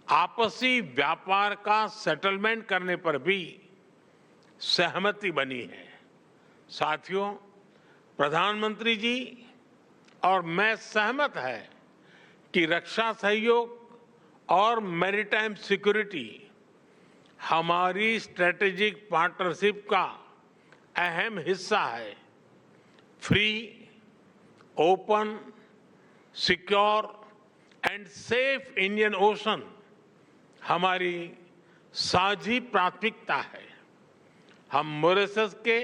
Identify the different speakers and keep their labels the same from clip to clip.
Speaker 1: आपसी व्यापार का सेटलमेंट करने पर भी सहमति बनी है। साथियों, प्रधानमंत्री जी और मैं सहमत है कि रक्षा सहयोग और मैरीटाइम सिक्योरिटी हमारी स्ट्रेटेजिक पार्टनरशिप का अहम हिस्सा है। Free, open, secure and safe Indian ocean हमारी साझी प्राथमिकता है। हम मॉरिशस के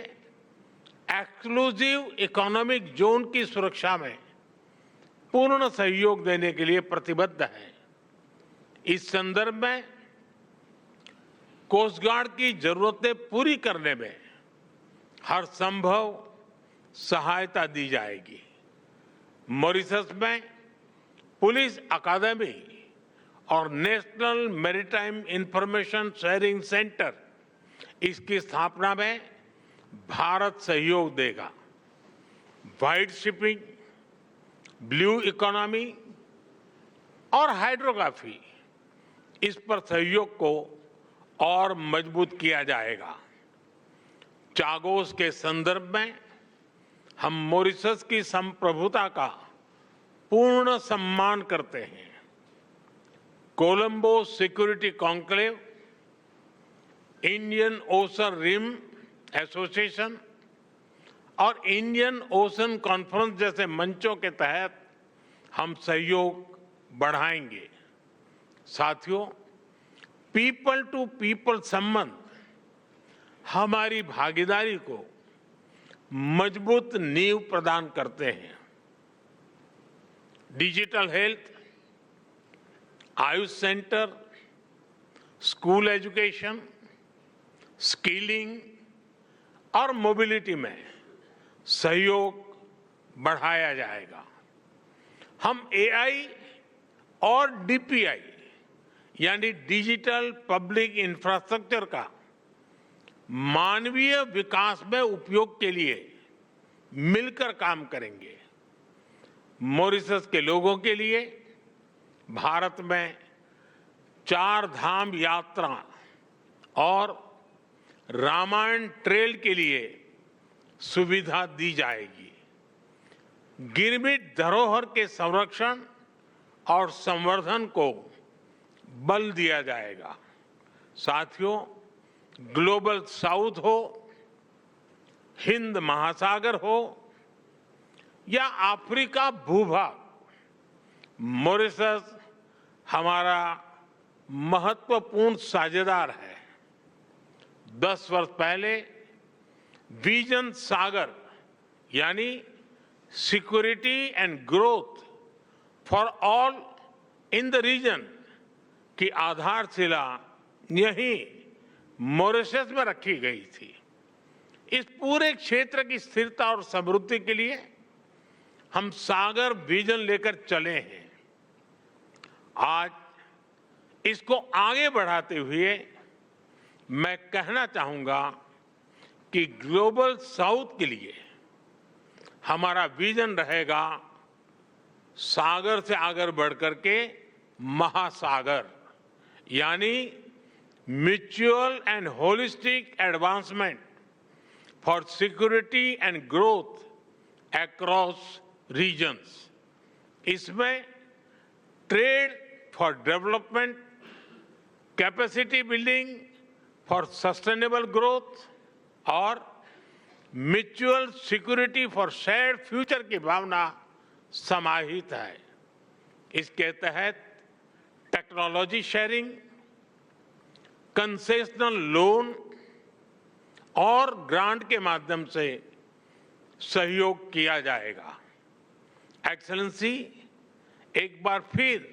Speaker 1: एक्सक्लूसिव इकोनॉमिक जोन की सुरक्षा में पूर्ण सहयोग देने के लिए प्रतिबद्ध हैं। इस संदर्भ में कोस्ट गार्ड की जरूरतें पूरी करने में हर संभव सहायता दी जाएगी। मॉरिशस में पुलिस अकादमी और national maritime information sharing centre, इसकी स्थापना में भारत सहयोग देगा। व्हाइट शिपिंग, ब्लू इकोनॉमी और हाइड्रोग्राफी, इस पर सहयोग को और मजबूत किया जाएगा। चागोस के संदर्भ में हम मॉरिशस की संप्रभुता का पूर्ण सम्मान करते हैं। Colombo security conclave, Indian ocean rim association और इंडियन ओशन कॉन्फ्रेंस जैसे मंचों के तहत हम सहयोग बढ़ाएंगे। साथियों, पीपल टू पीपल संबंध हमारी भागीदारी को मजबूत नींव प्रदान करते हैं। Digital health, Ayush centre, school education, skilling और मोबिलिटी में सहयोग बढ़ाया जाएगा। हम एआई और डीपीआई यानी डिजिटल पब्लिक इंफ्रास्ट्रक्चर का मानवीय विकास में उपयोग के लिए मिलकर काम करेंगे। मॉरिशस के लोगों के लिए भारत में 4 धाम यात्रा और रामायण ट्रेल के लिए सुविधा दी जाएगी। गिरमिट धरोहर के संरक्षण और संवर्धन को बल दिया जाएगा। साथियों, ग्लोबल साउथ हो, हिंद महासागर हो या अफ्रीका भूभाग, मॉरिशस हमारा महत्वपूर्ण साझेदार है। 10 वर्ष पहले विजन सागर यानी security and growth for all in the region की आधारशिला यहीं मॉरिशस में रखी गई थी। इस पूरे क्षेत्र की स्थिरता और समृद्धि के लिए हम सागर विजन लेकर चले हैं। आज इसको आगे बढ़ाते हुए मैं कहना चाहूंगा कि ग्लोबल साउथ के लिए हमारा विजन रहेगा सागर से आगे बढ़कर के महासागर, यानी mutual and holistic advancement for security and growth across regions. इसमें trade for development, capacity building for sustainable growth और mutual security for shared future की भावना समाहित है। इसके तहत टेक्नोलॉजी शेयरिंग, कंसेशनल लोन और ग्रांट के माध्यम से सहयोग किया जाएगा। एक्सेलेंसी, एक बार फिर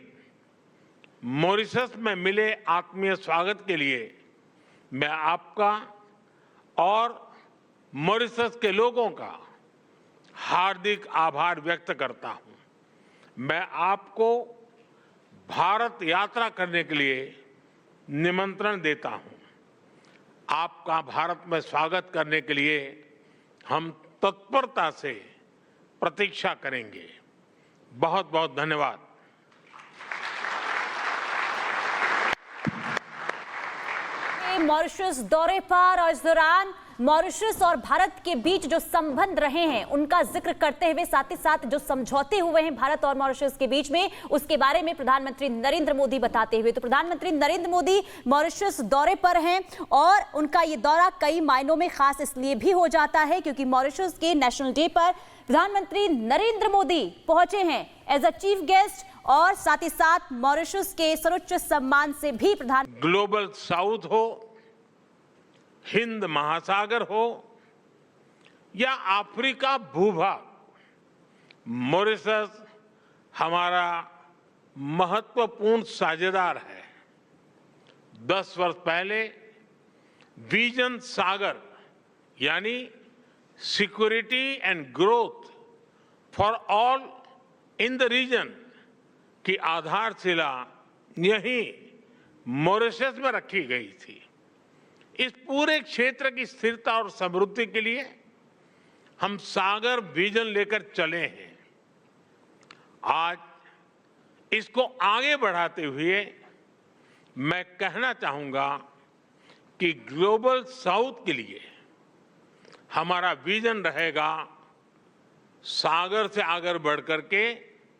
Speaker 1: मॉरिशस में मिले आत्मीय स्वागत के लिए मैं आपका और मॉरिशस के लोगों का हार्दिक आभार व्यक्त करता हूं। मैं आपको भारत यात्रा करने के लिए निमंत्रण देता हूं। आपका भारत में स्वागत करने के लिए हम तत्परता से प्रतीक्षा करेंगे। बहुत बहुत धन्यवाद।
Speaker 2: मॉरिशस दौरे पर और इस दौरान मॉरिशस और भारत के बीच जो संबंध रहे हैं उनका जिक्र करते हुए साथ ही साथ जो समझौते हुए हैं भारत और मॉरिशस के बीच में उसके बारे में प्रधानमंत्री नरेंद्र मोदी बताते हुए। तो प्रधानमंत्री नरेंद्र मोदी मॉरिशस दौरे पर हैं और उनका ये दौरा कई मायनों में खास इसलिए भी हो जाता है क्योंकि मॉरिशस के नेशनल डे पर प्रधानमंत्री नरेंद्र मोदी पहुंचे हैं एज अ चीफ गेस्ट और साथ ही साथ मॉरिशस के सर्वोच्च सम्मान से भी प्रधान
Speaker 1: ग्लोबल साउथ हो, हिंद महासागर हो या अफ्रीका भूभाग, मॉरिशस हमारा महत्वपूर्ण साझेदार है। 10 वर्ष पहले विजन सागर यानी security and growth for all in the region की आधारशिला यहीं मॉरिशस में रखी गई थी। इस पूरे क्षेत्र की स्थिरता और समृद्धि के लिए हम सागर विजन लेकर चले हैं। आज इसको आगे बढ़ाते हुए मैं कहना चाहूंगा कि ग्लोबल साउथ के लिए हमारा विजन रहेगा सागर से आगे बढ़कर के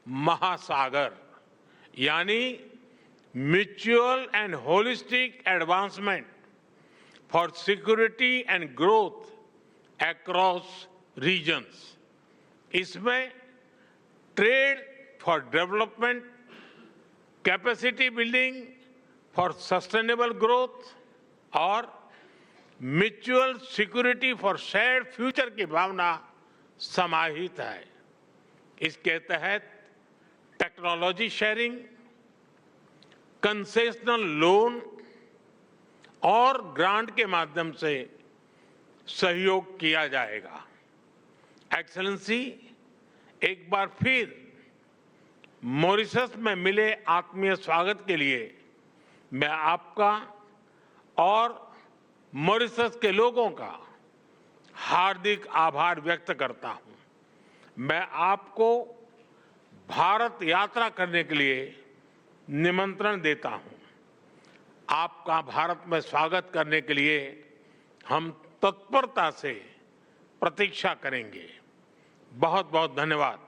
Speaker 1: महासागर, यानी mutual and holistic advancement for security and growth across regions. इसमें trade for development, capacity building for sustainable growth और mutual security for shared future की भावना समाहित है। इसके तहत टेक्नोलॉजी शेयरिंग, कंसेशनल लोन और ग्रांट के माध्यम से सहयोग किया जाएगा। एक्सेलेंसी, एक बार फिर मॉरिशस में मिले आत्मीय स्वागत के लिए मैं आपका और मॉरिशस के लोगों का हार्दिक आभार व्यक्त करता हूं। मैं आपको भारत यात्रा करने के लिए निमंत्रण देता हूं। आपका भारत में स्वागत करने के लिए हम तत्परता से प्रतीक्षा करेंगे। बहुत बहुत धन्यवाद।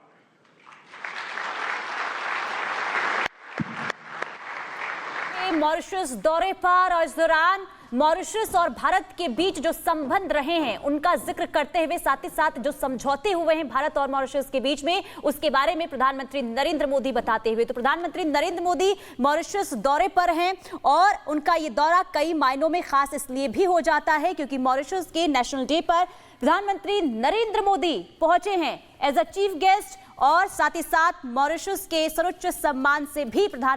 Speaker 2: मॉरिशस दौरे पर और इस दौरान मॉरिशस और भारत के बीच जो संबंध रहे हैं उनका जिक्र करते हुए साथ ही साथ जो समझौते हुए हैं भारत और मॉरिशस के बीच में उसके बारे में प्रधानमंत्री नरेंद्र मोदी बताते हुए। तो प्रधानमंत्री नरेंद्र मोदी मॉरिशस दौरे पर हैं और उनका ये दौरा कई मायनों में खास इसलिए भी हो जाता है क्योंकि मॉरिशस के नेशनल डे पर प्रधानमंत्री नरेंद्र मोदी पहुंचे हैं एज अ चीफ गेस्ट और साथ ही साथ मॉरिशस के सर्वोच्च सम्मान से भी प्रधान